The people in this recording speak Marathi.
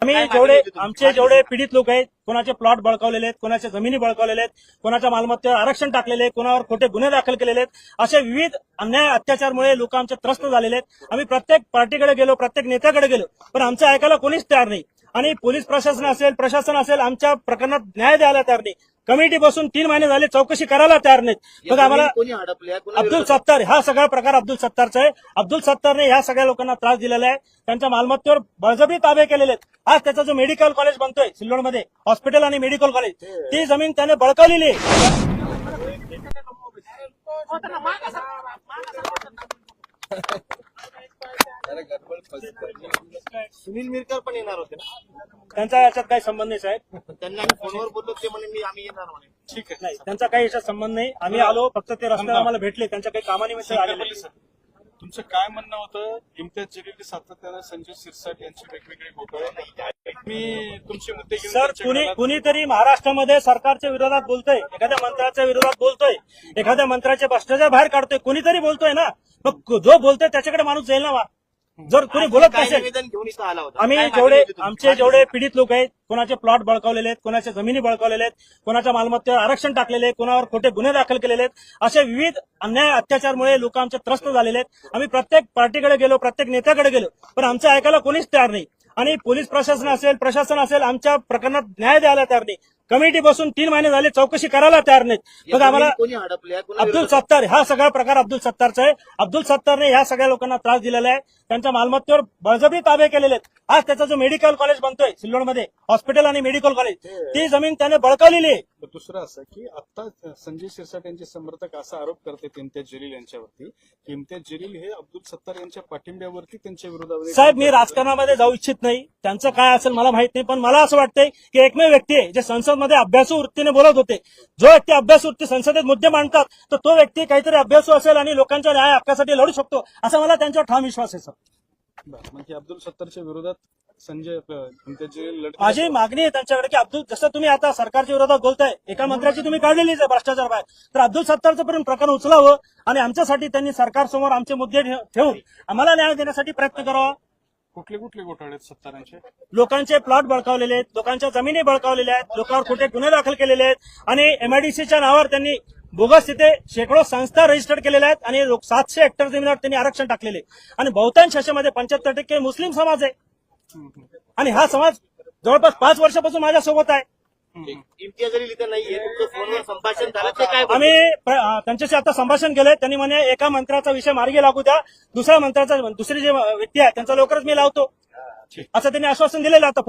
आमचे जेवढे पीडित लोक आहेत, कोणाचे प्लॉट बळकावलेले आहेत, कोणाच्या जमिनी बळकावलेल्या आहेत, कोणाच्या मालमत्तेवर आरक्षण टाकलेले आहे, कोणावर खोटे गुन्हे दाखल केलेले आहेत, असे विविध अन्याय अत्याचारमुळे लोक आमचे त्रस्त झालेले आहेत. आम्ही प्रत्येक पार्टीकडे गेलो, प्रत्येक नेत्याकडे गेलो, पण आमचं ऐकायला कोणीच तयार नाही. आणि पोलीस प्रशासन असेल आमच्या प्रकरणात न्याय द्यायला तयार नाही. कमिटी बसून 3 महिने झाले, चौकशी करायला तयार नाहीत. बघा, आम्हाला अब्दुल सत्तार, हा सगळा प्रकार अब्दुल सत्तारचा आहे. अब्दुल सत्तारने ह्या सगळ्या लोकांना त्रास दिलेला आहे. त्यांच्या मालमत्तेवर बळजबरी ताबे केलेले आहेत. आज त्याचा जो मेडिकल कॉलेज बनतोय सिल्लोडमध्ये, हॉस्पिटल आणि मेडिकल कॉलेज, ती जमीन त्याने बळकावलेली आहे. सुनील मिरकर पण येणार होते ना, त्यांचा याच्यात काही संबंध नाही साहेब. त्यांना आम्ही फोनवर बोललो, ते म्हणे आम्ही येणार म्हणे. ठीक आहे, नाही, त्यांचा काही याच्यात संबंध नाही. आम्ही आलो, फक्त ते रस्त्यावर आम्हाला भेटले, त्यांच्या काही कामानिमित्त आलेले. तुमचं काय म्हणणं होतं? इम्तियाज जलील सातत्यानं संजय शिरसाट यांचे वेगवेगळे घोटाळे, मी तुमचे मुद्दे घेऊन सर, कुणीतरी महाराष्ट्रामध्ये सरकारच्या विरोधात बोलतोय, एखाद्या मंत्र्याच्या विरोधात बोलतोय, एखाद्या मंत्र्याच्या भ्रष्टाचार बाहेर काढतोय, कोणीतरी बोलतोय ना. मग जो बोलतोय त्याच्याकडे माणूस जाईल ना. जर कोणी बोलत नसेल, निवेदन घेऊन इथं आला होता. आम्ही आमचे जेवढे पीडित लोक आहेत, कोणाचे प्लॉट बळकावलेले आहेत, कोणाच्या जमिनी बळकावलेल्या आहेत, कोणाच्या मालमत्तेवर आरक्षण टाकलेले आहे, कोणावर खोटे गुन्हे दाखल केलेले आहेत, असे विविध अन्याय अत्याचारमुळे लोक आमचे त्रस्त झालेले आहेत. आम्ही प्रत्येक पार्टीकडे गेलो, प्रत्येक नेत्याकडे गेलो, पण आमचं ऐकायला कोणीच तयार नाही. आणि पोलीस प्रशासन असेल आमच्या प्रकरणात न्याय द्यायला तयार नाही. कमिटी बसून 3 महिने झाले, चौकशी करायला तयार नाहीत. बघा, आम्हाला अब्दुल सत्तार, हा सगळा प्रकार अब्दुल सत्तारचा आहे. अब्दुल सत्तारने ह्या सगळ्या लोकांना त्रास दिलेला आहे. त्यांच्या मालमत्तेवर बळजबरी ताबे केलेले आहेत. आज त्याचा जो मेडिकल कॉलेज बनतोय सिल्लोडमध्ये, हॉस्पिटल आणि मेडिकल कॉलेज, ती जमीन त्याने बळकावलेली आहे. दुसरं असं की आता संजय शिरसाट यांचे समर्थक असा आरोप करतात इम्तियाज जलील यांच्यावरती की इम्तियाज जलील हे अब्दुल सत्तार यांच्या पाठिंब्यावरती त्यांच्या विरोधामध्ये. साहेब, मी राजकारणामध्ये जाऊ इच्छित नाही. त्यांचं काय असेल मला माहित नाही, पण मला असं वाटतंय की एकमेव व्यक्ती आहे जे संसदमध्ये अभ्यासू वृत्तीने बोलत होते. जो व्यक्ती अभ्यासू वृत्ती संसदेत मुद्दे मांडतात, तर तो व्यक्ती काहीतरी अभ्यासू असेल आणि लोकांच्या न्याय हक्कासाठी लढू शकतो, असा मला त्यांच्यावर ठाम विश्वास आहे. सर, म्हणजे अब्दुल सत्तारच्या विरोधात संजय इम्तियाज जलील लढत. माझी मागणी आहे त्यांच्याकडे की अब्दुल, जसं तुम्ही आता सरकारच्या विरोधात बोलताय, एका मंत्र्याची तुम्ही काढलेलीच आहे भ्रष्टाचार बाहेर, तर अब्दुल सत्तारचं पण प्रकरण उचलावं आणि आमच्यासाठी त्यांनी सरकारसमोर आमचे मुद्दे ठेवून आम्हाला न्याय देण्यासाठी प्रयत्न करावा. कुठले कुठले घोटाळे आहेत सत्तारांचे? लोकांचे प्लॉट बळकावलेले आहेत, लोकांच्या जमिनी बळकावलेल्या आहेत, लोकांवर खोटे गुन्हे दाखल केलेले आहेत आणि एमआयडीसीच्या नावावर त्यांनी बोगस तिथे शेकडो संस्था रजिस्टर्ड केलेल्या आहेत आणि 700 हेक्टर जमिनीवर त्यांनी आरक्षण टाकलेले आणि बहुतांश ह्याच्यामध्ये 75% मुस्लिम समाज आहे. आणि हा समाज जवळपास 5 वर्षापासून माझ्यासोबत आहे. इम्तियाज जलील इथं नाहीये, तुमचं फोनवर संभाषण झालं ते काय? आम्ही त्यांच्याशी आता संभाषण केलंय. त्यांनी म्हणे एका मंत्र्याचा विषय मार्गी लागू द्या, दुसऱ्या मंत्र्याचा, दुसरी जे व्यक्ती आहे त्यांचा लवकरच मी लावतो, असं त्यांनी आश्वासन दिलेलं आता.